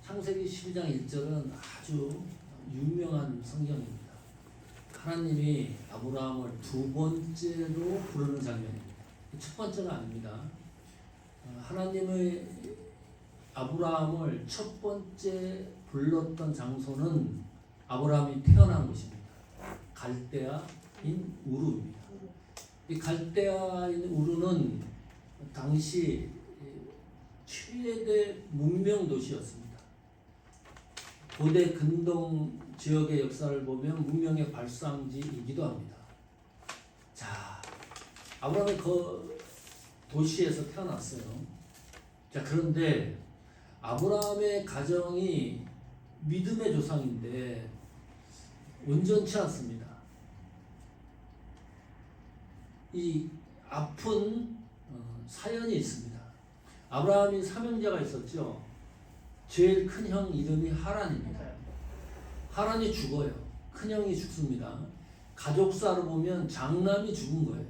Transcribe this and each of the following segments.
창세기 12장 1절은 아주 유명한 성경입니다. 하나님이 아브라함을 두 번째로 부르는 장면입니다. 첫 번째가 아닙니다. 하나님의 아브라함을 첫 번째 불렀던 장소는 아브라함이 태어난 곳입니다. 갈대아인 우르입니다. 이 갈대아인 우르는 당시 최대 문명 도시였습니다. 고대 근동 지역의 역사를 보면 문명의 발상지이기도 합니다. 자, 아브라함이 그 도시에서 태어났어요. 자, 그런데 아브라함의 가정이 믿음의 조상인데 온전치 않습니다. 이 아픈 사연이 있습니다. 아브라함이 삼형제가 있었죠. 제일 큰 형 이름이 하란입니다. 하란이 죽어요. 큰 형이 죽습니다. 가족사로 보면 장남이 죽은 거예요.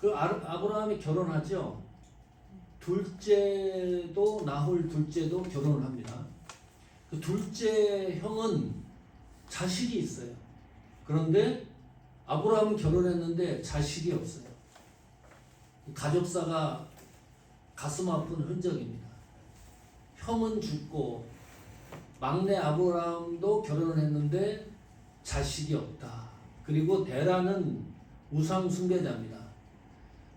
그 아브라함이 결혼하죠. 둘째도 나홀 둘째도 결혼을 합니다. 그 둘째 형은 자식이 있어요. 그런데 아브라함은 결혼했는데 자식이 없어요. 가족사가 가슴 아픈 흔적입니다. 형은 죽고 막내 아브라함도 결혼을 했는데 자식이 없다. 그리고 데라는 우상 숭배자입니다.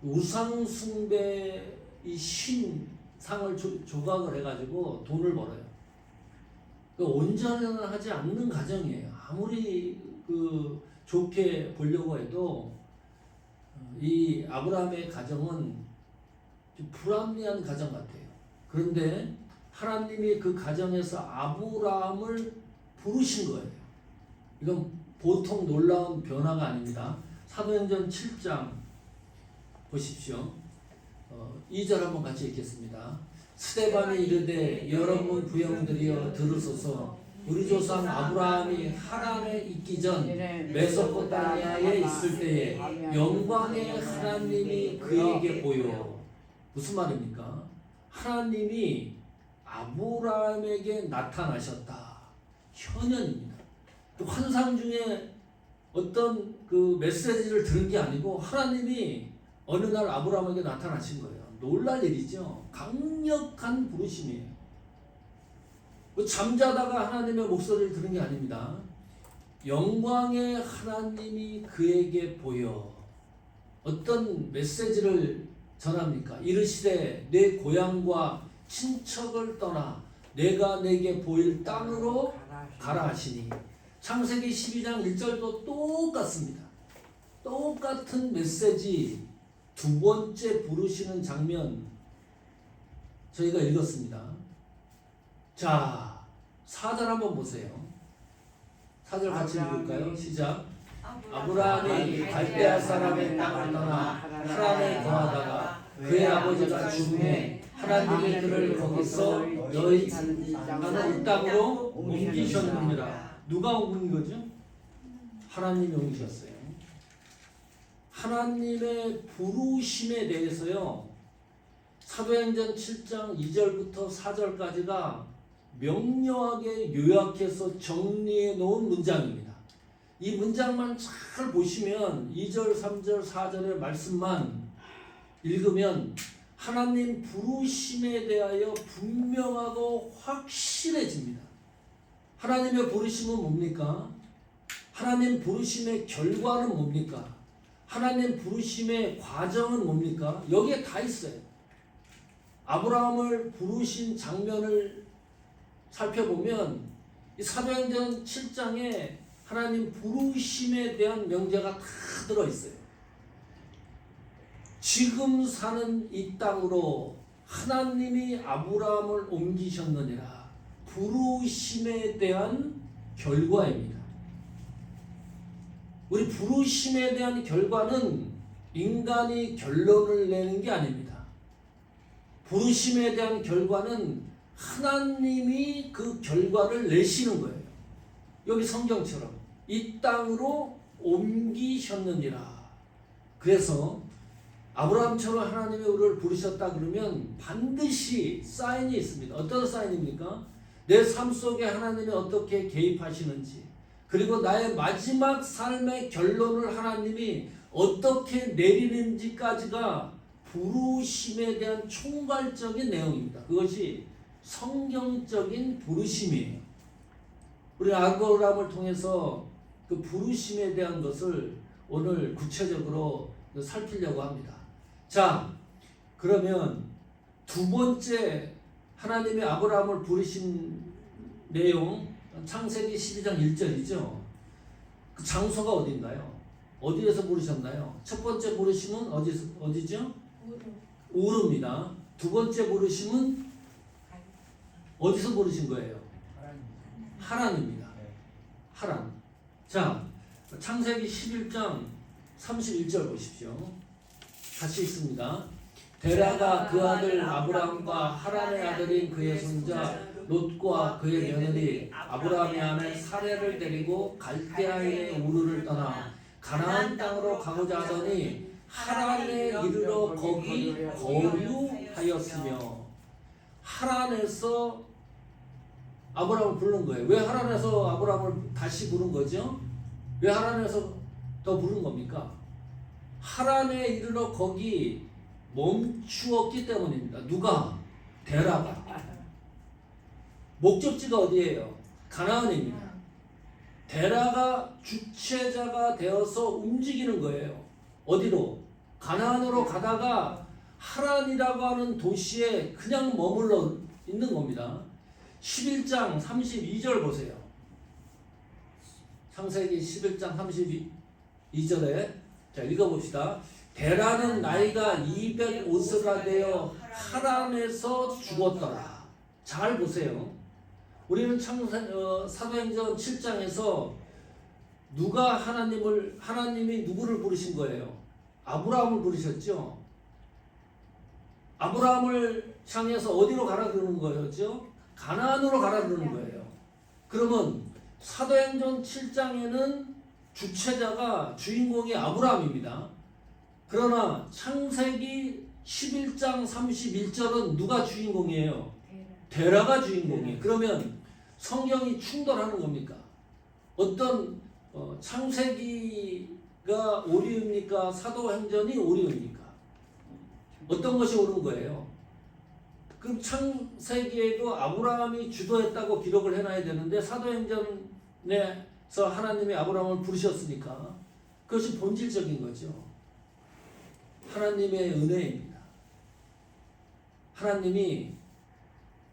우상 숭배 이 신상을 조각을 해가지고 돈을 벌어요. 온전하지 않는 가정이에요. 아무리 좋게 보려고 해도 이 아브라함의 가정은 좀 불합리한 가정 같아요. 그런데 하나님이 그 가정에서 아브라함을 부르신 거예요. 이건 보통 놀라운 변화가 아닙니다. 사도행전 7장 보십시오. 2절 한번 같이 읽겠습니다. 스데반이 이르되 여러분 부형들이여 들으소서. 우리 조상 아브라함이 하란에 있기 전 메소포타미아에 있을 때에 영광의 하나님이 그에게 보여. 무슨 말입니까? 하나님이 아브라함에게 나타나셨다. 현현입니다. 환상 중에 어떤 그 메시지를 들은 게 아니고 하나님이 어느 날 아브라함에게 나타나신 거예요. 놀랄 일이죠. 강력한 부르심이에요. 잠자다가 하나님의 목소리를 들은 게 아닙니다. 영광의 하나님이 그에게 보여. 어떤 메시지를 전합니까? 이르시되 내 고향과 친척을 떠나 내가 내게 보일 땅으로 가라 하시니. 창세기 12장 1절도 똑같습니다. 똑같은 메시지 두 번째 부르시는 장면 저희가 읽었습니다. 자, 4절 한번 보세요. 4절 같이 읽을까요? 시작. 아브라함이 갈대아 사람의 땅을 떠나 하란에 거하다가 그의 아버지가 죽음에 하나님이 그를 거기서 너희 사는 이 땅으로 옮기셨느니라. 누가 옮긴 거죠? 하나님이 옮기셨어요. 하나님의 부르심에 대해서요, 사도행전 7장 2절부터 4절까지가 명료하게 요약해서 정리해 놓은 문장입니다. 이 문장만 잘 보시면 2절, 3절, 4절의 말씀만 읽으면 하나님 부르심에 대하여 분명하고 확실해집니다. 하나님의 부르심은 뭡니까? 하나님 부르심의 결과는 뭡니까? 하나님 부르심의 과정은 뭡니까? 여기에 다 있어요. 아브라함을 부르신 장면을 살펴보면 이 사도행전 7장에 하나님 부르심에 대한 명제가 다 들어있어요. 지금 사는 이 땅으로 하나님이 아브라함을 옮기셨느니라. 부르심에 대한 결과입니다. 우리 부르심에 대한 결과는 인간이 결론을 내는 게 아닙니다. 부르심에 대한 결과는 하나님이 그 결과를 내시는 거예요. 여기 성경처럼 이 땅으로 옮기셨느니라. 그래서 아브라함처럼 하나님이 우리를 부르셨다 그러면 반드시 사인이 있습니다. 어떤 사인입니까? 내 삶 속에 하나님이 어떻게 개입하시는지, 그리고 나의 마지막 삶의 결론을 하나님이 어떻게 내리는지까지가 부르심에 대한 총괄적인 내용입니다. 그것이 성경적인 부르심이에요. 우리 아브라함을 통해서 그 부르심에 대한 것을 오늘 구체적으로 살피려고 합니다. 자, 그러면 두 번째 하나님이 아브라함을 부르신 내용, 창세기 12장 1절이죠. 그 장소가 어딘가요? 어디에서 부르셨나요? 첫 번째 부르심은 어디죠? 우르입니다. 두 번째 부르심은 어디서 부르신 거예요? 하란입니다. 하란. 자, 창세기 11장 31절 보십시오. 같이 읽습니다. 데라가 그 아들 아브라함과 하란의 아들인 그의 손자 롯과 그의 며느리 아브라함의 아내 사레를 데리고 갈대아인의 우르를 떠나 가나안 땅으로 가고자 하더니 하란에 이르러 거기 거류하였으며. 하란에서 아브라함을 부른 거예요. 왜 하란에서 아브라함을 다시 부른 거죠? 왜 하란에서 더 부른 겁니까? 하란에 이르러 거기 멈추었기 때문입니다. 누가? 데라가. 목적지가 어디예요? 가나안입니다. 데라가 주체자가 되어서 움직이는 거예요. 어디로? 가나안으로 가다가 하란이라고 하는 도시에 그냥 머물러 있는 겁니다. 11장 32절 보세요. 창세기 11장 32절에 자, 읽어봅시다. 데라는 나이가 205세가 되어 하란에서 죽었더라. 잘 보세요. 우리는 사도행전 7장에서 하나님이 누구를 부르신 거예요? 아브라함을 부르셨죠? 아브라함을 향해서 어디로 가라 그러는 거였죠? 가나안으로 가라 그러는 거예요. 그러면 사도행전 7장에는 주인공이 아브라함입니다. 그러나 창세기 11장 31절은 누가 주인공이에요? 데라가 주인공이에요. 그러면 성경이 충돌하는 겁니까? 어떤 창세기가 오류입니까? 사도행전이 오류입니까? 어떤 것이 옳은 거예요? 그럼 창세기에도 아브라함이 주도했다고 기록을 해놔야 되는데 사도행전에서 하나님이 아브라함을 부르셨으니까 그것이 본질적인 거죠. 하나님의 은혜입니다. 하나님이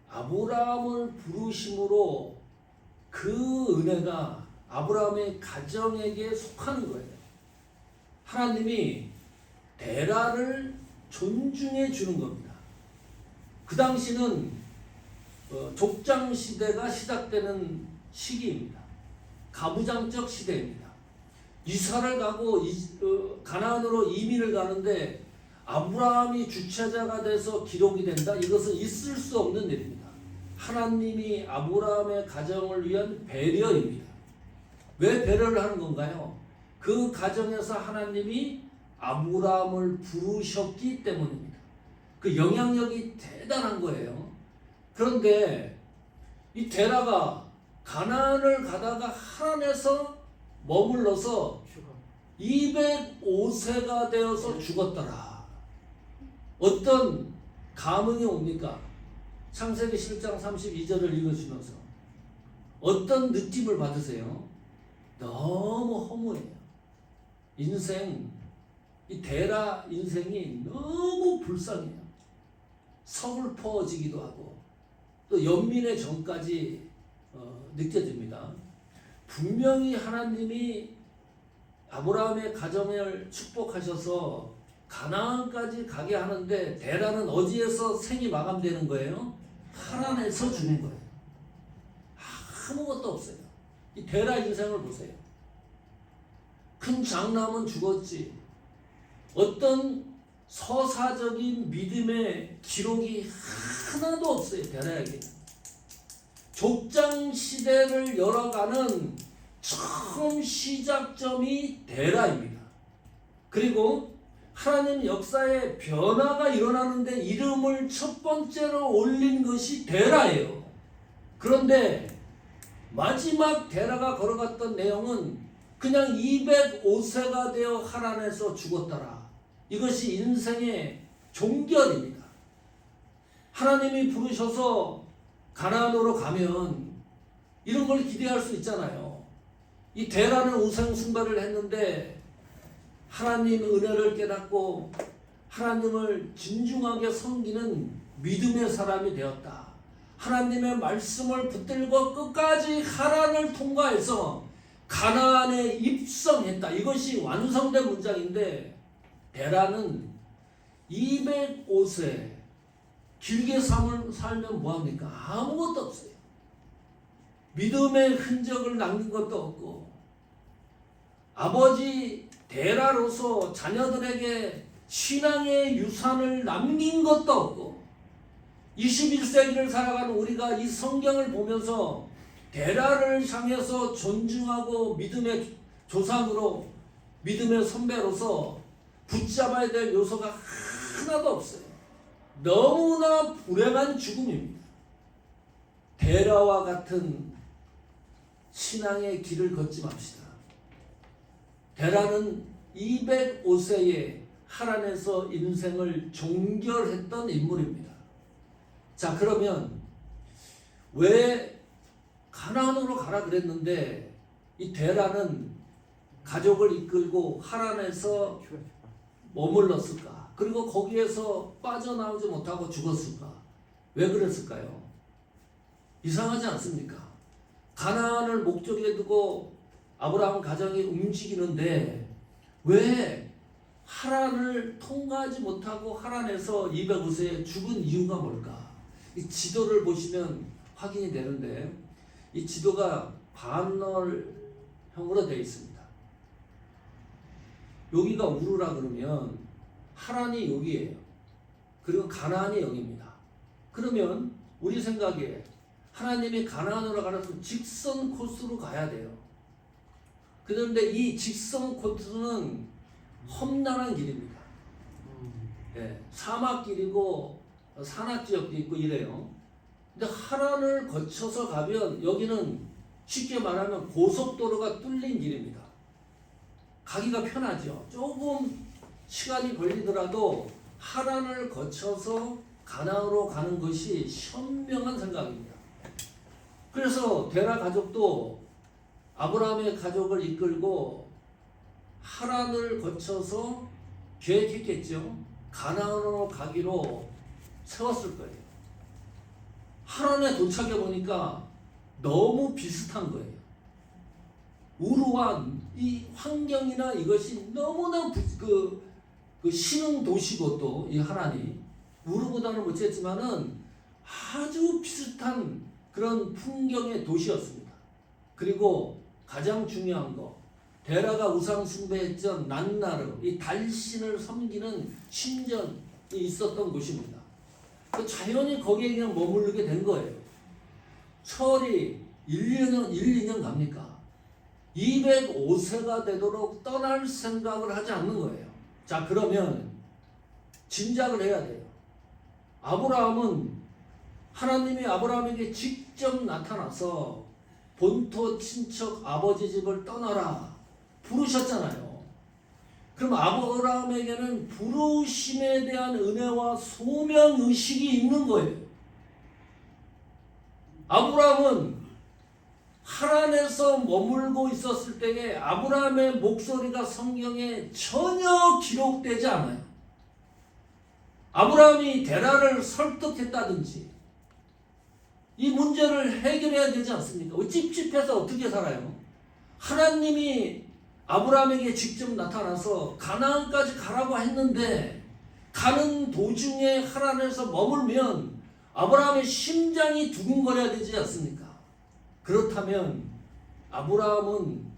아브라함을 부르심으로 그 은혜가 아브라함의 가정에게 속하는 거예요. 하나님이 데라를 존중해 주는 겁니다. 그 당시는 족장 시대가 시작되는 시기입니다. 가부장적 시대입니다. 이사를 가고 가나안으로 이민을 가는데 아브라함이 주체자가 돼서 기록이 된다. 이것은 있을 수 없는 일입니다. 하나님이 아브라함의 가정을 위한 배려입니다. 왜 배려를 하는 건가요? 그 가정에서 하나님이 아브라함을 부르셨기 때문입니다. 그 영향력이 대단한 거예요. 그런데 이 데라가 가나안을 가다가 하란에서 머물러서 205세가 되어서 죽었더라. 어떤 감흥이 옵니까? 창세기 7장 32절을 읽으시면서 어떤 느낌을 받으세요? 너무 허무해요. 이 데라 인생이 너무 불쌍해요. 서글퍼지기도 하고 또 연민의 정까지 느껴집니다. 분명히 하나님이 아브라함의 가정을 축복하셔서 가나안까지 가게 하는데 데라는 어디에서 생이 마감되는 거예요? 하란에서 죽는 거예요. 아무것도 없어요. 이 데라 인생을 보세요. 큰 장남은 죽었지. 어떤 서사적인 믿음의 기록이 하나도 없어요. 데라에게는. 족장 시대를 열어가는 처음 시작점이 데라입니다. 그리고 하나님 역사에 변화가 일어나는데 이름을 첫 번째로 올린 것이 데라예요. 그런데 마지막 데라가 걸어갔던 내용은 그냥 205세가 되어 하란에서 죽었더라. 이것이 인생의 종결입니다. 하나님이 부르셔서 가나안으로 가면 이런 걸 기대할 수 있잖아요. 이 데라는 우상 숭배를 했는데 하나님 은혜를 깨닫고 하나님을 진중하게 섬기는 믿음의 사람이 되었다. 하나님의 말씀을 붙들고 끝까지 하란을 통과해서 가나안에 입성했다. 이것이 완성된 문장인데 데라는 205세 길게 살면 뭐합니까? 아무것도 없어요. 믿음의 흔적을 남긴 것도 없고 아버지 데라로서 자녀들에게 신앙의 유산을 남긴 것도 없고 21세기를 살아가는 우리가 이 성경을 보면서 데라를 향해서 존중하고 믿음의 조상으로 믿음의 선배로서 붙잡아야 될 요소가 하나도 없어요. 너무나 불행한 죽음입니다. 데라와 같은 신앙의 길을 걷지 맙시다. 데라는 205세에 하란에서 인생을 종결했던 인물입니다. 자, 그러면 왜 가나안으로 가라 그랬는데 이 데라는 가족을 이끌고 하란에서 머물렀을까? 그리고 거기에서 빠져나오지 못하고 죽었을까? 왜 그랬을까요? 이상하지 않습니까? 가나안을 목적에 두고 아브라함 가정이 움직이는데 왜 하란을 통과하지 못하고 하란에서 205세에 죽은 이유가 뭘까? 이 지도를 보시면 확인이 되는데 이 지도가 반월형으로 되어 있습니다. 여기가 우르라 그러면 하란이 여기예요. 그리고 가나안이 여기입니다. 그러면 우리 생각에 하나님이 가나안으로 가려면 직선 코스로 가야 돼요. 그런데 이 직선 코스는 험난한 길입니다. 예, 사막길이고 산악지역도 있고 이래요. 근데 하란을 거쳐서 가면 여기는 쉽게 말하면 고속도로가 뚫린 길입니다. 가기가 편하죠. 조금 시간이 걸리더라도 하란을 거쳐서 가나안으로 가는 것이 현명한 생각입니다. 그래서 데라 가족도 아브라함의 가족을 이끌고 하란을 거쳐서 계획했겠죠. 가나안으로 가기로 세웠을 거예요. 하란에 도착해 보니까 너무 비슷한 거예요. 우루와 이 환경이나 이것이 너무나 그 신흥 도시고 또 이 하란이 우루보다는 못했지만은 아주 비슷한 그런 풍경의 도시였습니다. 그리고 가장 중요한 거 데라가 우상 숭배했던 난나르 이 달신을 섬기는 신전이 있었던 곳입니다. 자연히 거기에 그냥 머무르게 된 거예요. 철이 1, 2년 갑니까? 205세가 되도록 떠날 생각을 하지 않는 거예요. 자, 그러면 짐작을 해야 돼요. 아브라함은 하나님이 아브라함에게 직접 나타나서 본토 친척 아버지 집을 떠나라 부르셨잖아요. 그럼 아브라함에게는 부르심에 대한 은혜와 소명의식이 있는 거예요. 아브라함은 하란에서 머물고 있었을 때에 아브라함의 목소리가 성경에 전혀 기록되지 않아요. 아브라함이 데라를 설득했다든지 이 문제를 해결해야 되지 않습니까? 찝찝해서 어떻게 살아요? 하나님이 아브라함에게 직접 나타나서 가나안까지 가라고 했는데 가는 도중에 하란에서 머물면 아브라함의 심장이 두근거려야 되지 않습니까? 그렇다면 아브라함은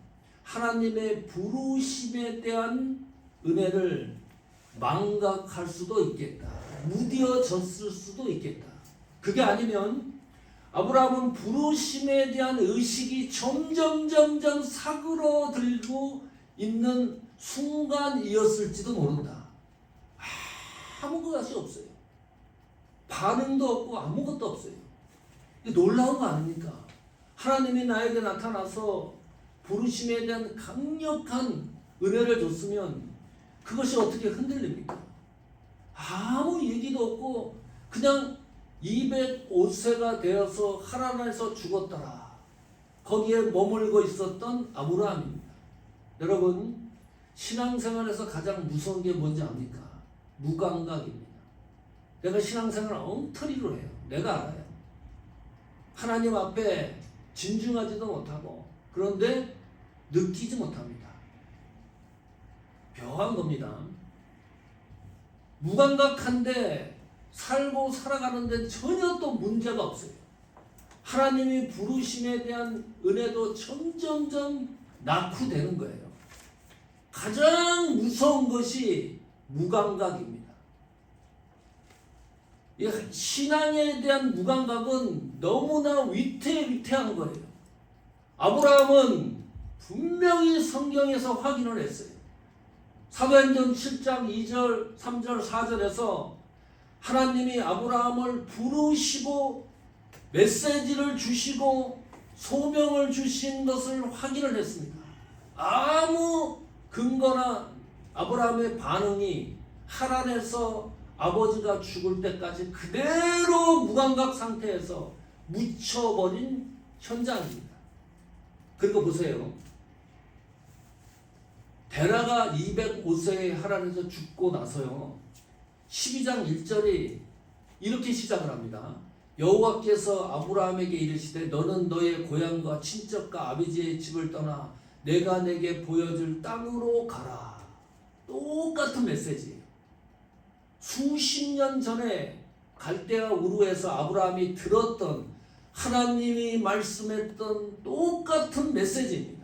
하나님의 부르심에 대한 은혜를 망각할 수도 있겠다. 무뎌졌을 수도 있겠다. 그게 아니면 아브라함은 부르심에 대한 의식이 점점 사그러들고 있는 순간이었을지도 모른다. 아무것이 없어요. 반응도 없고 아무것도 없어요. 이게 놀라운 거 아닙니까? 하나님이 나에게 나타나서 부르심에 대한 강력한 은혜를 줬으면 그것이 어떻게 흔들립니까? 아무 얘기도 없고 그냥 205세가 되어서 하란에서 죽었더라. 거기에 머물고 있었던 아브라함입니다. 여러분, 신앙생활에서 가장 무서운 게 뭔지 압니까? 무감각입니다. 내가 신앙생활을 엉터리로 해요. 내가 알아요. 하나님 앞에 진중하지도 못하고 그런데 느끼지 못합니다. 묘한 겁니다. 무감각한데 살고 살아가는 데는 전혀 또 문제가 없어요. 하나님이 부르심에 대한 은혜도 점점점 낙후되는 거예요. 가장 무서운 것이 무감각입니다. 이 신앙에 대한 무감각은 너무나 위태위태한 거예요. 아브라함은 분명히 성경에서 확인을 했어요. 사도행전 7장 2절, 3절, 4절에서 하나님이 아브라함을 부르시고 메시지를 주시고 소명을 주신 것을 확인을 했습니다. 아무 근거나 아브라함의 반응이 하란에서 아버지가 죽을 때까지 그대로 무감각 상태에서 묻혀버린 현장입니다. 그리고 보세요. 데라가 205세에 하란에서 죽고 나서요. 12장 1절이 이렇게 시작을 합니다. 여호와께서 아브라함에게 이르시되 너는 너의 고향과 친척과 아버지의 집을 떠나 내가 내게 보여줄 땅으로 가라. 똑같은 메시지예요. 수십 년 전에 갈대아 우르에서 아브라함이 들었던 하나님이 말씀했던 똑같은 메시지입니다.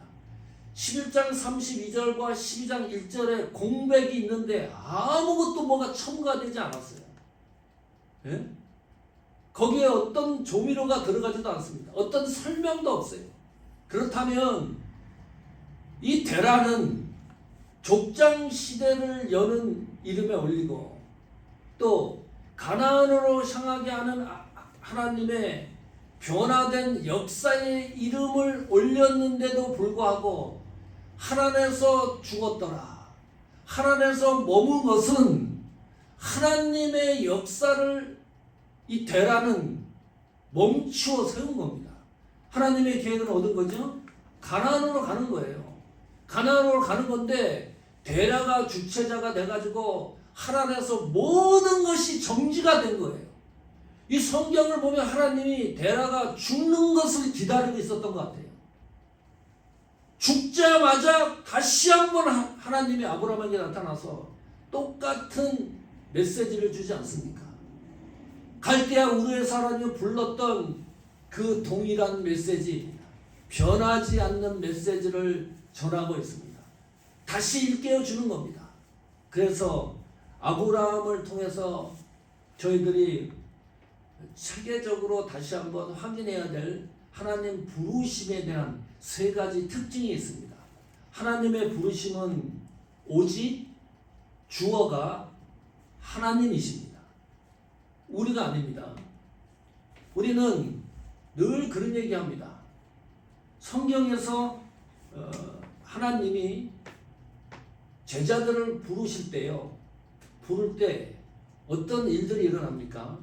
11장 32절과 12장 1절에 공백이 있는데 아무것도 뭐가 첨가되지 않았어요. 예? 거기에 어떤 조미료가 들어가지도 않습니다. 어떤 설명도 없어요. 그렇다면 이 데라는 족장 시대를 여는 이름에 올리고 또 가나안으로 향하게 하는 하나님의 변화된 역사의 이름을 올렸는데도 불구하고 하란에서 죽었더라. 하란에서 머문 것은 하나님의 역사를 이 데라는 멈추어 세운 겁니다. 하나님의 계획을 얻은 거죠. 가나안으로 가는 거예요. 가나안으로 가는 건데 데라가 주체자가 돼가지고 하란에서 모든 것이 정지가 된 거예요. 이 성경을 보면 하나님이 데라가 죽는 것을 기다리고 있었던 것 같아요. 죽자마자 다시 한번 하나님이 아브라함에게 나타나서 똑같은 메시지를 주지 않습니까? 갈대아 우르에서 하나님이 불렀던 그 동일한 메시지입니다. 변하지 않는 메시지를 전하고 있습니다. 다시 일깨워 주는 겁니다. 그래서 아브라함을 통해서 저희들이 체계적으로 다시 한번 확인해야 될 하나님 부르심에 대한 세 가지 특징이 있습니다. 하나님의 부르심은 오직 주어가 하나님이십니다. 우리가 아닙니다. 우리는 늘 그런 얘기합니다. 성경에서 하나님이 제자들을 부르실 때요. 부를 때 어떤 일들이 일어납니까?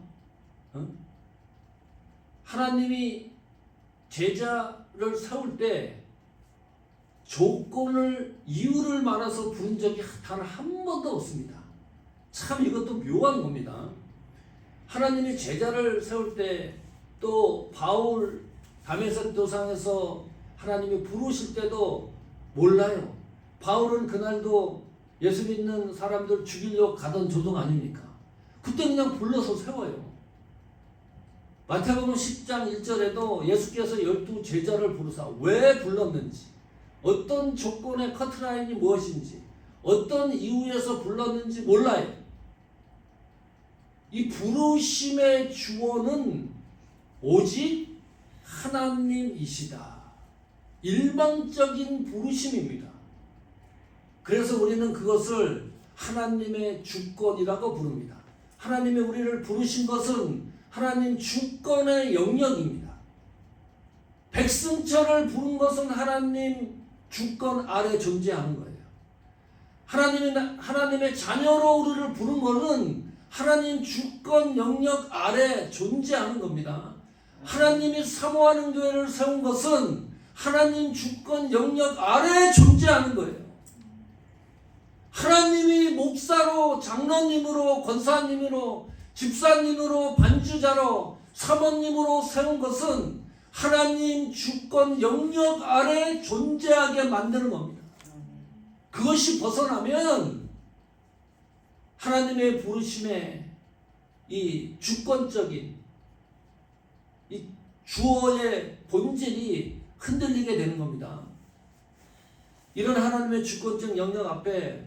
하나님이 제자를 세울 때 조건을 이유를 말아서 부른 적이 단 한 번도 없습니다. 참 이것도 묘한 겁니다. 하나님이 제자를 세울 때 또 바울 다메섹 도상에서 하나님이 부르실 때도 몰라요. 바울은 그날도 예수 믿는 사람들 죽이려고 가던 조동 아닙니까? 그때 그냥 불러서 세워요. 마태복음 10장 1절에도 예수께서 12 제자를 부르사 왜 불렀는지, 어떤 조건의 커트라인이 무엇인지, 어떤 이유에서 불렀는지 몰라요. 이 부르심의 주어는 오직 하나님이시다. 일방적인 부르심입니다. 그래서 우리는 그것을 하나님의 주권이라고 부릅니다. 하나님이 우리를 부르신 것은 하나님 주권의 영역입니다. 백승철을 부른 것은 하나님 주권 아래 존재하는 거예요. 하나님의 자녀로 우리를 부른 것은 하나님 주권 영역 아래 존재하는 겁니다. 하나님이 사모하는 교회를 세운 것은 하나님 주권 영역 아래 존재하는 거예요. 하나님이 목사로, 장로님으로, 권사님으로, 집사님으로, 반주자로, 사모님으로 세운 것은 하나님 주권 영역 아래 존재하게 만드는 겁니다. 그것이 벗어나면 하나님의 부르심의 이 주권적인 이 주어의 본질이 흔들리게 되는 겁니다. 이런 하나님의 주권적 영역 앞에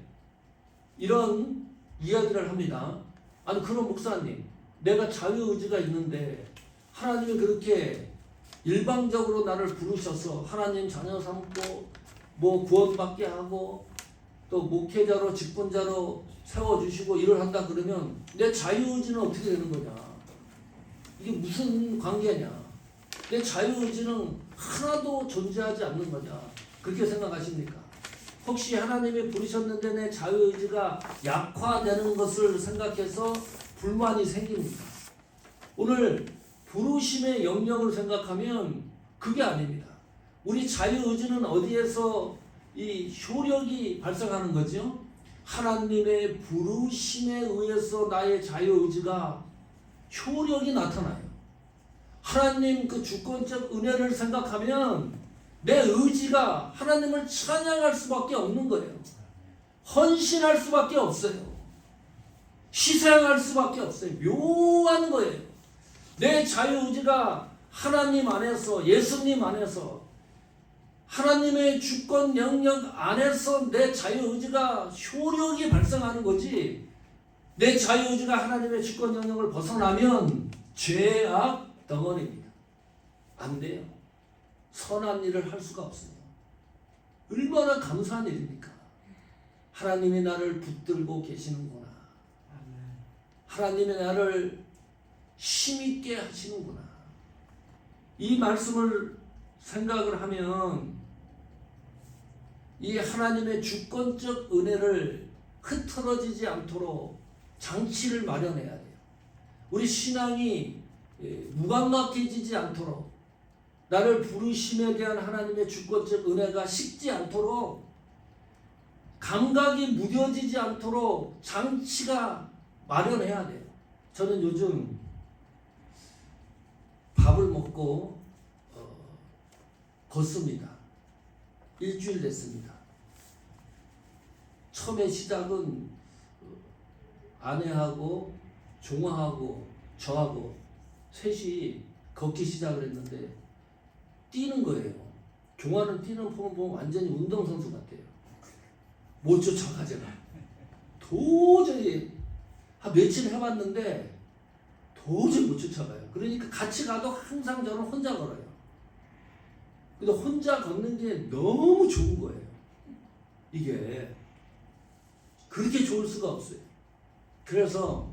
이런 이야기를 합니다. 아니 그럼 목사님, 내가 자유의지가 있는데 하나님이 그렇게 일방적으로 나를 부르셔서 하나님 자녀 삼고 뭐 구원받게 하고 또 목회자로 직분자로 세워주시고 일을 한다 그러면 내 자유의지는 어떻게 되는 거냐? 이게 무슨 관계냐? 내 자유의지는 하나도 존재하지 않는 거냐? 그렇게 생각하십니까? 혹시 하나님이 부르셨는데 내 자유의지가 약화되는 것을 생각해서 불만이 생깁니까? 오늘 부르심의 영역을 생각하면 그게 아닙니다. 우리 자유의지는 어디에서 이 효력이 발생하는 거죠? 하나님의 부르심에 의해서 나의 자유의지가 효력이 나타나요. 하나님 그 주권적 은혜를 생각하면 내 의지가 하나님을 찬양할 수밖에 없는 거예요. 헌신할 수밖에 없어요. 희생할 수밖에 없어요. 묘한 거예요. 내 자유의지가 하나님 안에서, 예수님 안에서, 하나님의 주권 영역 안에서 내 자유의지가 효력이 발생하는 거지, 내 자유의지가 하나님의 주권 영역을 벗어나면 죄악 덩어리입니다. 안 돼요. 선한 일을 할 수가 없어요. 얼마나 감사한 일입니까? 하나님이 나를 붙들고 계시는구나. 하나님이 나를 힘있게 하시는구나. 이 말씀을 생각을 하면 이 하나님의 주권적 은혜를 흐트러지지 않도록 장치를 마련해야 돼요. 우리 신앙이 무감각해지지 않도록, 나를 부르심에 대한 하나님의 주권적 은혜가 식지 않도록, 감각이 무뎌지지 않도록 장치가 마련해야 돼요. 저는 요즘 밥을 먹고 걷습니다. 일주일 됐습니다. 처음에 시작은 아내하고 종아하고 저하고 셋이 걷기 시작을 했는데 뛰는 거예요. 종아는 뛰는 폼을 보면 완전히 운동선수 같아요. 못 쫓아가잖아. 도저히 한 며칠 해봤는데 도저히 못 쫓아가요. 그러니까 같이 가도 항상 저는 혼자 걸어요. 근데 혼자 걷는 게 너무 좋은 거예요. 이게 그렇게 좋을 수가 없어요. 그래서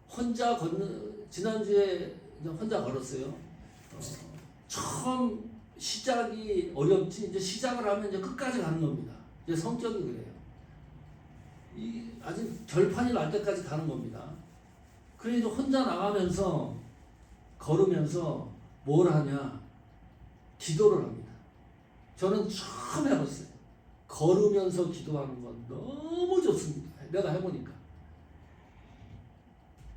혼자 걷는, 지난주에 혼자 걸었어요. 처음 시작이 어렵지, 이제 시작을 하면 이제 끝까지 가는 겁니다. 이제 성격이 그래요. 아직 결판이 날 때까지 가는 겁니다. 그래도 혼자 나가면서 걸으면서 뭘 하냐? 기도를 합니다. 저는 처음 해봤어요. 걸으면서 기도하는 건 너무 좋습니다. 내가 해보니까.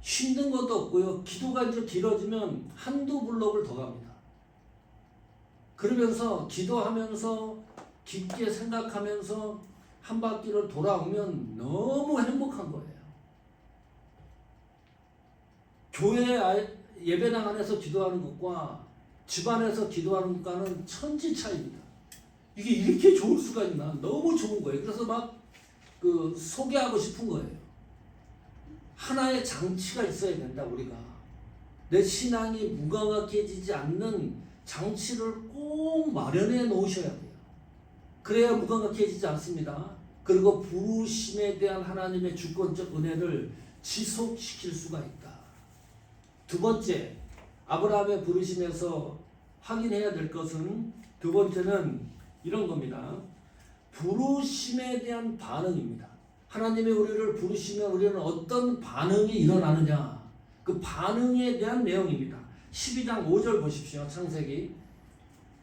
힘든 것도 없고요. 기도가 이제 길어지면 한두 블록을 더 갑니다. 그러면서 기도하면서 깊게 생각하면서 한 바퀴를 돌아오면 너무 행복한 거예요. 교회 예배당 안에서 기도하는 것과 집안에서 기도하는 것과는 천지 차이입니다. 이게 이렇게 좋을 수가 있나? 너무 좋은 거예요. 그래서 막 소개하고 싶은 거예요. 하나의 장치가 있어야 된다, 우리가. 내 신앙이 무감각해지지 않는 장치를 꼭 마련해 놓으셔야 돼요. 그래야 무감각해지지 않습니다. 그리고 부르심에 대한 하나님의 주권적 은혜를 지속시킬 수가 있다. 두 번째, 아브라함의 부르심에서 확인해야 될 것은 두 번째는 이런 겁니다. 부르심에 대한 반응입니다. 하나님이 우리를 부르시면 우리는 어떤 반응이 일어나느냐, 그 반응에 대한 내용입니다. 12장 5절 보십시오. 창세기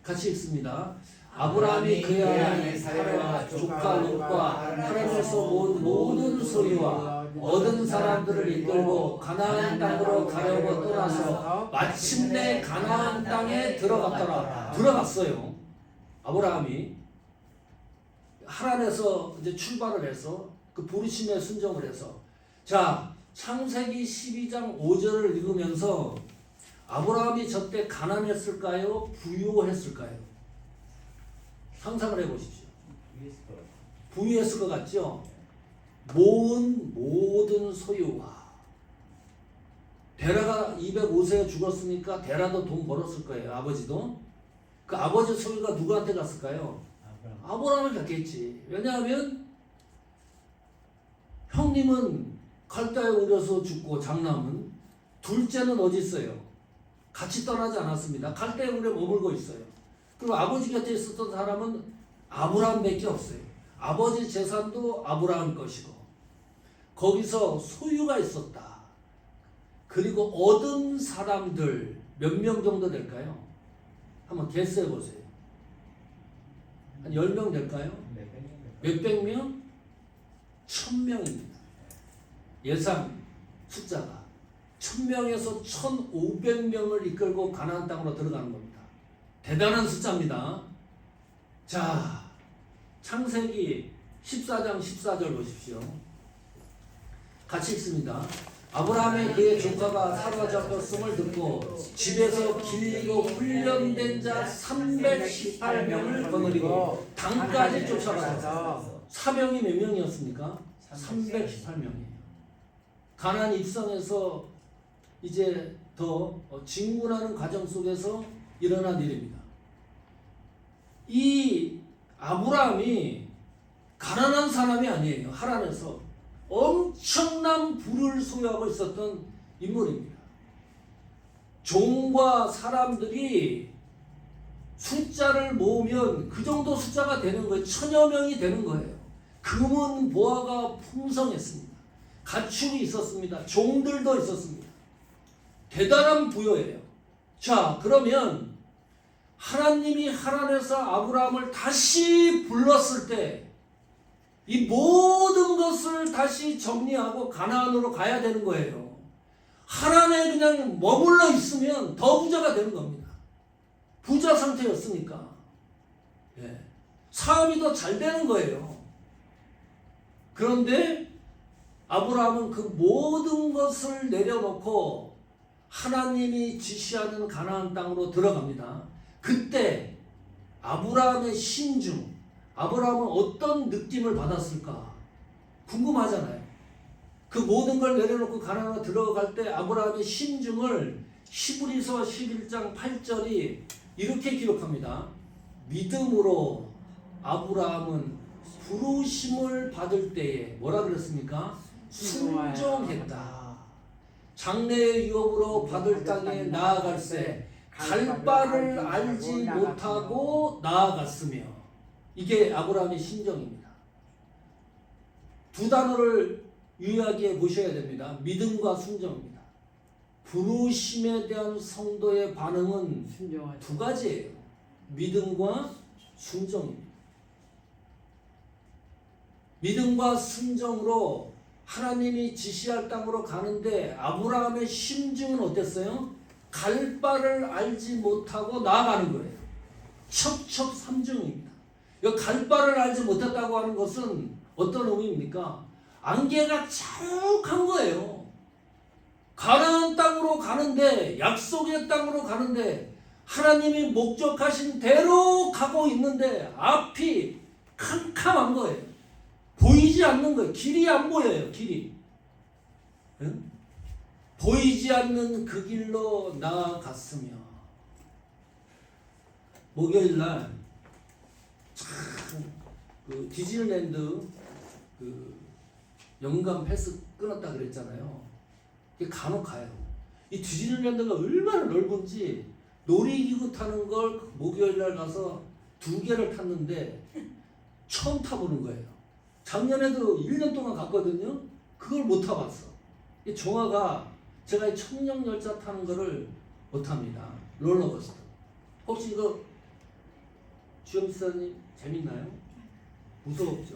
같이 읽습니다. 아브라함이 그의 아내 사라와 조카 롯과 하란에서 모든 소유와 얻은 사람들을 이끌고 가나안 땅으로 가려고 떠나서 마침내 가나안 땅에 들어갔더라. 들어갔어요. 아브라함이 하란에서 이제 출발을 해서 그 부르심에 순종을 해서, 자, 창세기 12장 5절을 읽으면서 아브라함이 저때 가난했을까요? 부유했을까요? 상상을 해보십시오. 부유했을 것 같죠? 모은 모든 소유와, 데라가 205세에 죽었으니까 데라도 돈 벌었을 거예요. 아버지도. 그 아버지 소유가 누구한테 갔을까요? 아브라함을 갔겠지. 왜냐하면 형님은 갈대에 오려서 죽고 장남은, 둘째는 어디 있어요? 같이 떠나지 않았습니다. 갈대에 오려 머물고 있어요. 그리고 아버지 곁에 있었던 사람은 아브라함밖에 없어요. 아버지 재산도 아브라함 것이고 거기서 소유가 있었다. 그리고 얻은 사람들 몇 명 정도 될까요? 한번 개수해 보세요. 한 10명 될까요? 몇백 명? 1000명입니다. 예상 숫자가 1000명에서 1500명을 이끌고 가나안 땅으로 들어가는 겁니다. 대단한 숫자입니다. 자, 창세기 14장 14절 보십시오. 같이 읽습니다. 아브라함의 그의 조카가 사로잡혔음을 듣고 집에서 길고 훈련된 자 318명을 거느리고 당까지 쫓아가서 사명이 몇 명이었습니까? 318명이에요. 가나안 입성에서 이제 더 진군하는 과정 속에서 일어난 일입니다. 이 아브라함이 가난한 사람이 아니에요. 하란에서 엄청난 부를 소유하고 있었던 인물입니다. 종과 사람들이 숫자를 모으면 그 정도 숫자가 되는 거예요. 1000여 명이 되는 거예요. 금은 보화가 풍성했습니다. 가축이 있었습니다. 종들도 있었습니다. 대단한 부여예요. 자, 그러면 하나님이 하란에서 아브라함을 다시 불렀을 때 이 모든 것을 다시 정리하고 가나안으로 가야 되는 거예요. 하란에 그냥 머물러 있으면 더 부자가 되는 겁니다. 부자 상태였으니까. 예. 사업이 더 잘 되는 거예요. 그런데 아브라함은 그 모든 것을 내려놓고 하나님이 지시하는 가나안 땅으로 들어갑니다. 그때 아브라함의 심중, 아브라함은 어떤 느낌을 받았을까? 궁금하잖아요. 그 모든 걸 내려놓고 가나안으로 들어갈 때 아브라함의 심중을 히브리서 11장 8절이 이렇게 기록합니다. 믿음으로 아브라함은 부르심을 받을 때에 뭐라 그랬습니까? 순종했다. 장래의 유업으로 받을 땅에 나아갈새 갈 바를 알지 못하고 나아갔으며, 이게 아브라함의 심정입니다. 두 단어를 유의하게 보셔야 됩니다. 믿음과 순종입니다. 부르심에 대한 성도의 반응은 두 가지예요. 믿음과 순종입니다. 믿음과 순종으로 하나님이 지시할 땅으로 가는데 아브라함의 심증은 어땠어요? 갈 바를 알지 못하고 나아가는 거예요. 첩첩삼중입니다. 갈 바를 알지 못했다고 하는 것은 어떤 의미입니까? 안개가 자욱한 거예요. 가나안 땅으로 가는데, 약속의 땅으로 가는데 하나님이 목적하신 대로 가고 있는데 앞이 캄캄한 거예요. 보이지 않는 거예요. 길이 안 보여요. 길이. 응? 보이지 않는 그 길로 나아갔으며, 목요일날 그 디즈니랜드 그 연간 패스 끊었다 그랬잖아요. 이게 간혹 가요. 이 디즈니랜드가 얼마나 넓은지 놀이기구 타는 걸 목요일 날 가서 2개를 탔는데 처음 타보는 거예요. 작년에도 1년 동안 갔거든요. 그걸 못 타봤어. 이 종아가 제가 이 청룡열차 타는 거를 못 탑니다. 롤러코스터. 혹시 이거 주영사님 재밌나요? 무서웠죠?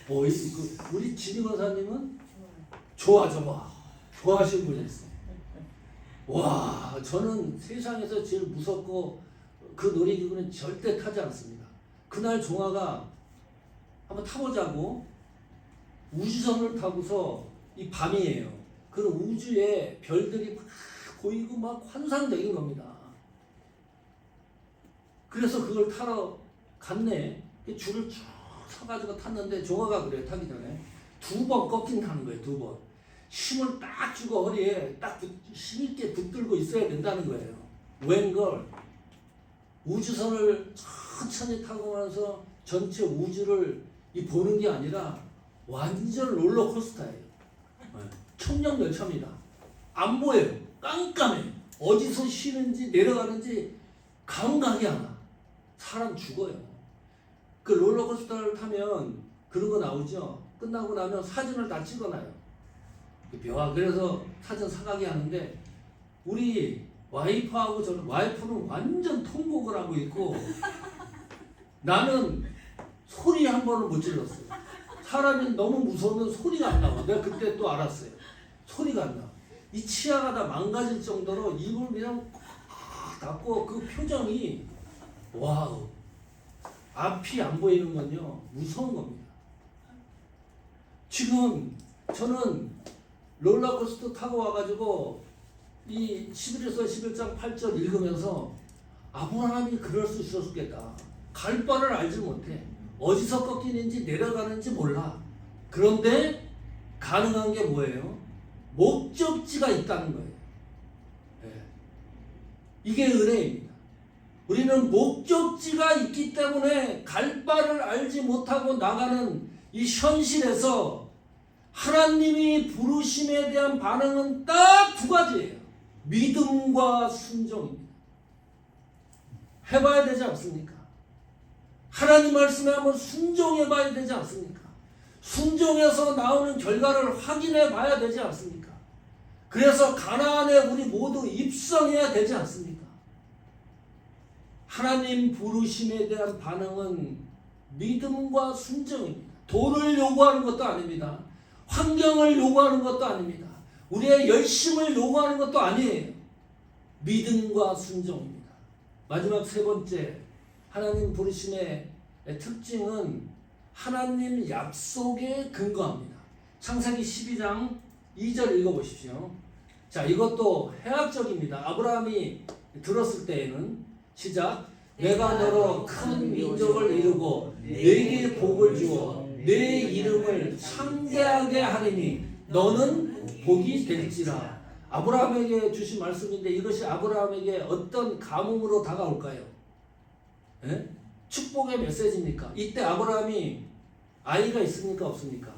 우리 진희권사님은 좋아. 좋아하시는 분이었어요. 와, 저는 세상에서 제일 무섭고 그 놀이기구는 절대 타지 않습니다. 그날 종아가 한번 타보자고 우주선을 타고서 이 밤이에요. 그 우주에 별들이 막 보이고 막 환상적인 겁니다. 그래서 그걸 타러 갔네. 줄을 쭉 서가지고 탔는데 종아가 그래요. 타기 전에 2번 꺾인다는 거예요. 2번. 힘을 딱 주고 허리에 딱 힘있게 붙들고 있어야 된다는 거예요. 웬걸 우주선을 천천히 타고 나서 전체 우주를 보는 게 아니라 완전 롤러코스터예요. 청룡열차입니다. 안 보여요. 깜깜해요. 어디서 쉬는지 내려가는지 감각이 안 와. 사람 죽어요. 그 롤러코스터를 타면 그런 거 나오죠. 끝나고 나면 사진을 다 찍어놔요. 그래서 사진 사가게 하는데 우리 와이프하고 저는 와이프는 완전 통곡을 하고 있고 나는 소리 한 번을 못 질렀어요. 사람이 너무 무서우면 소리가 안 나와. 내가 그때 또 알았어요. 소리가 안 나와. 이 치아가 다 망가질 정도로 입을 그냥 닫고 그 표정이 와우. 앞이 안 보이는 건요 무서운 겁니다. 지금 저는 롤러코스터 타고 와가지고 이 11에서 11장 8절 읽으면서 아브라함이 그럴 수 있었겠다. 갈 바를 알지 못해. 어디서 꺾이는지 내려가는지 몰라. 그런데 가능한 게 뭐예요? 목적지가 있다는 거예요. 네. 이게 은혜입니다. 우리는 목적지가 있기 때문에 갈 바를 알지 못하고 나가는 이 현실에서 하나님이 부르심에 대한 반응은 딱 2가지예요. 믿음과 순종입니다. 해봐야 되지 않습니까? 하나님 말씀에 한번 순종해봐야 되지 않습니까? 순종해서 나오는 결과를 확인해 봐야 되지 않습니까? 그래서 가나안에 우리 모두 입성해야 되지 않습니까? 하나님 부르심에 대한 반응은 믿음과 순종입니다. 돈을 요구하는 것도 아닙니다. 환경을 요구하는 것도 아닙니다. 우리의 열심을 요구하는 것도 아니에요. 믿음과 순종입니다. 마지막 3번째, 하나님 부르심의 특징은 하나님 약속에 근거합니다. 창세기 12장 2절 읽어보십시오. 자, 이것도 해학적입니다. 아브라함이 들었을 때에는 시작. 내가 너로 큰 민족을 이루고 네게 복을 주어 내 이름을 창대하게 하리니 너는 복이 될지라. 아브라함에게 주신 말씀인데 이것이 아브라함에게 어떤 감흥으로 다가올까요? 예? 축복의 메시지입니까? 이때 아브라함이 아이가 있습니까? 없습니까?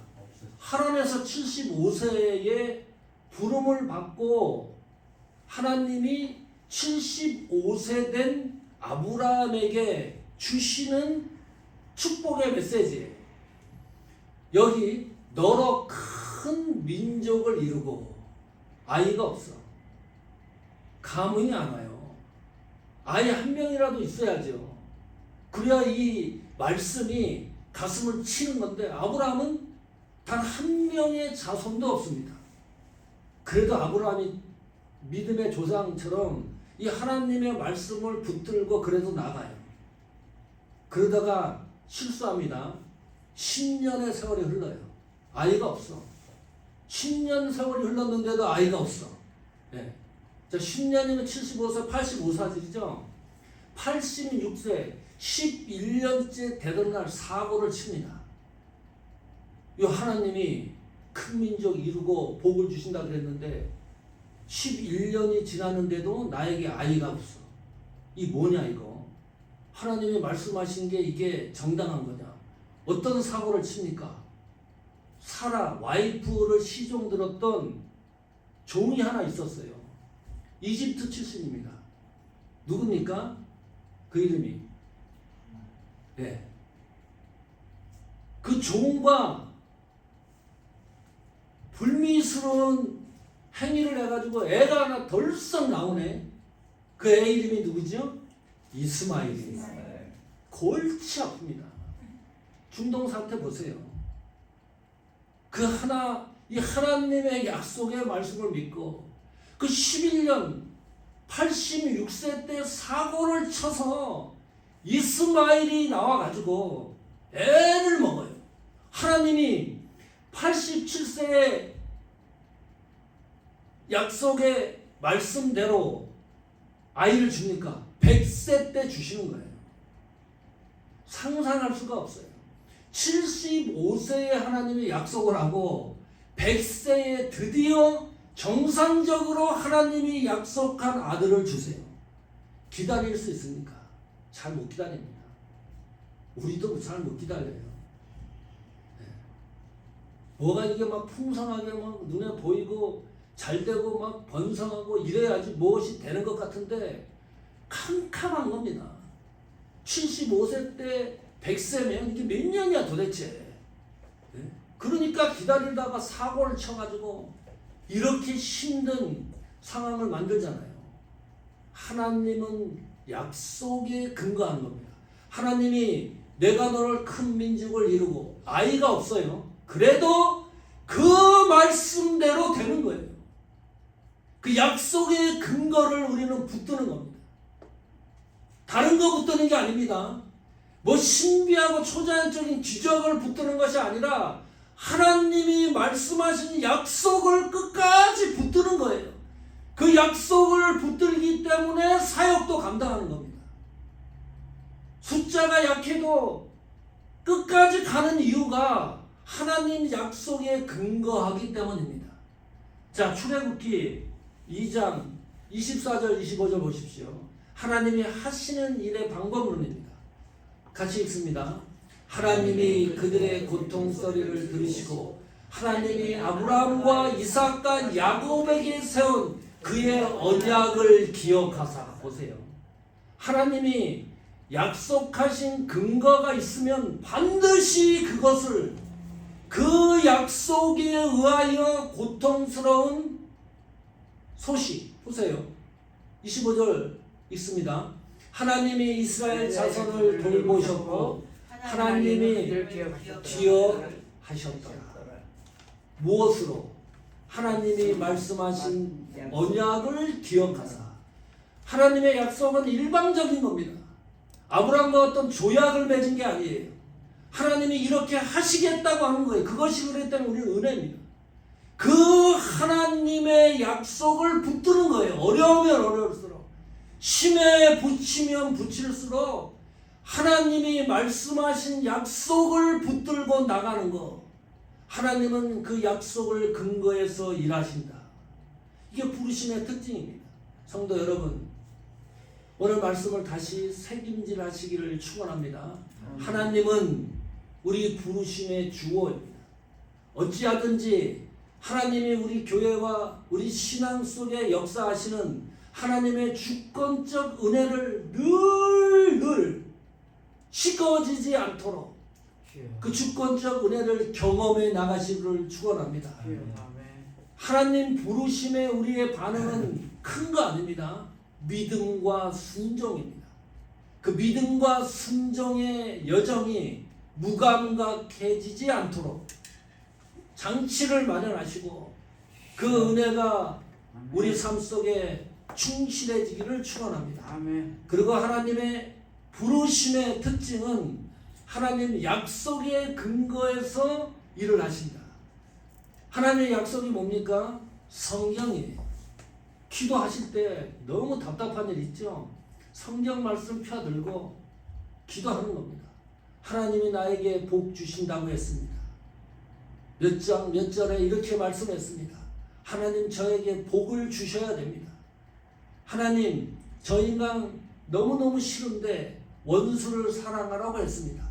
하란에서 75세에 부름을 받고 하나님이 75세 된 아브라함에게 주시는 축복의 메시지예요. 여기 너로 큰 민족을 이루고 아이가 없어. 감흥이 안 와요. 아이 한 명이라도 있어야죠. 그래야 이 말씀이 가슴을 치는 건데 아브라함은 단 한 명의 자손도 없습니다. 그래도 아브라함이 믿음의 조상처럼 이 하나님의 말씀을 붙들고 그래도 나가요. 그러다가 실수합니다. 10년의 세월이 흘러요. 아이가 없어. 10년 세월이 흘렀는데도 아이가 없어. 네. 자, 10년이면 75세, 85사지죠? 86세, 11년째 되던 날 사고를 칩니다. 이 하나님이 큰 민족 이루고 복을 주신다 그랬는데 11년이 지났는데도 나에게 아이가 없어. 이 뭐냐 이거. 하나님이 말씀하신 게 이게 정당한 거냐. 어떤 사고를 칩니까? 사라 와이프를 시종 들었던 종이 하나 있었어요. 이집트 출신입니다. 누굽니까? 그 이름이. 예. 그 종과 불미스러운 행위를 해가지고 애가 하나 덜썩 나오네. 그 애 이름이 누구죠? 이스마엘입니다. 골치 아픕니다. 중동 사태 보세요. 이 하나님의 약속의 말씀을 믿고 그 11년 86세 때 사고를 쳐서 이스마엘이 나와가지고 애를 먹어요. 하나님이 87세에 약속의 말씀대로 아이를 줍니까? 100세 때 주시는 거예요. 상상할 수가 없어요. 75세에 하나님이 약속을 하고 100세에 드디어 정상적으로 하나님이 약속한 아들을 주세요. 기다릴 수 있습니까? 잘 못 기다립니다. 우리도 잘 못 기다려요. 네. 뭐가 이게 막 풍성하게 막 눈에 보이고 잘 되고 막 번성하고 이래야지 무엇이 되는 것 같은데 캄캄한 겁니다. 75세 때 100세면 이게 몇 년이야 도대체. 네? 그러니까 기다리다가 사고를 쳐가지고 이렇게 힘든 상황을 만들잖아요. 하나님은 약속에 근거하는 겁니다. 하나님이 내가 너를 큰 민족을 이루고 아이가 없어요. 그래도 그 말씀대로 되는 거예요. 그 약속의 근거를 우리는 붙드는 겁니다. 다른 거 붙드는 게 아닙니다. 뭐 신비하고 초자연적인 기적을 붙드는 것이 아니라 하나님이 말씀하신 약속을 끝까지 붙드는 거예요. 그 약속을 붙들기 때문에 사역도 감당하는 겁니다. 숫자가 약해도 끝까지 가는 이유가 하나님 약속에 근거하기 때문입니다. 자, 출애굽기 2장 24절 25절 보십시오. 하나님이 하시는 일의 방법론입니다. 같이 읽습니다. 하나님이 그들의 고통소리를 들으시고 하나님이 아브라함과 이삭과 야곱에게 세운 그의 언약을 기억하사. 보세요. 하나님이 약속하신 근거가 있으면 반드시 그것을 그 약속에 의하여 고통스러운 소식. 보세요. 25절 있습니다. 하나님이 이스라엘 자손을 돌보셨고 하나님이 기억하셨더라. 무엇으로? 하나님이 말씀하신 언약을 기억하사. 하나님의 약속은 일방적인 겁니다. 아브라함과 어떤 조약을 맺은 게 아니에요. 하나님이 이렇게 하시겠다고 하는 거예요. 그것이 그랬기 때문에 우리는 은혜입니다. 그 하나님의 약속을 붙드는 거예요. 어려우면 어려울수록, 힘에 붙이면 붙일수록 하나님이 말씀하신 약속을 붙들고 나가는 거. 하나님은 그 약속을 근거해서 일하신다. 이게 부르심의 특징입니다. 성도 여러분, 오늘 말씀을 다시 새김질하시기를 축원합니다. 하나님은 우리 부르심의 주어입니다. 어찌하든지 하나님이 우리 교회와 우리 신앙 속에 역사하시는 하나님의 주권적 은혜를 늘 식어지지 않도록 그 주권적 은혜를 경험해 나가시기를 축원합니다. 하나님 부르심에 우리의 반응은 큰 거 아닙니다. 믿음과 순종입니다. 그 믿음과 순종의 여정이 무감각해지지 않도록 장치를 마련하시고 그 은혜가 우리 삶 속에 충실해지기를 축원합니다. 그리고 하나님의 부르심의 특징은 하나님 약속에 근거해서 일을 하신다. 하나님의 약속이 뭡니까? 성경이에요. 기도하실 때 너무 답답한 일 있죠? 성경 말씀 펴들고 기도하는 겁니다. 하나님이 나에게 복 주신다고 했습니다. 몇 장 몇 절에 이렇게 말씀했습니다. 하나님 저에게 복을 주셔야 됩니다. 하나님 저 인간 너무너무 싫은데 원수를 사랑하라고 했습니다.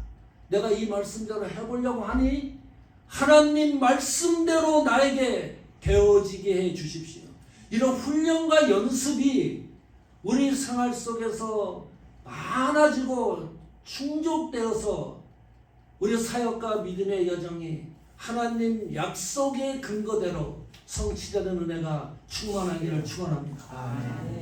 내가 이 말씀대로 해보려고 하니 하나님 말씀대로 나에게 되어지게 해 주십시오. 이런 훈련과 연습이 우리 생활 속에서 많아지고 충족되어서 우리 사역과 믿음의 여정이 하나님 약속의 근거대로 성취되는 은혜가 충만하기를 축원합니다.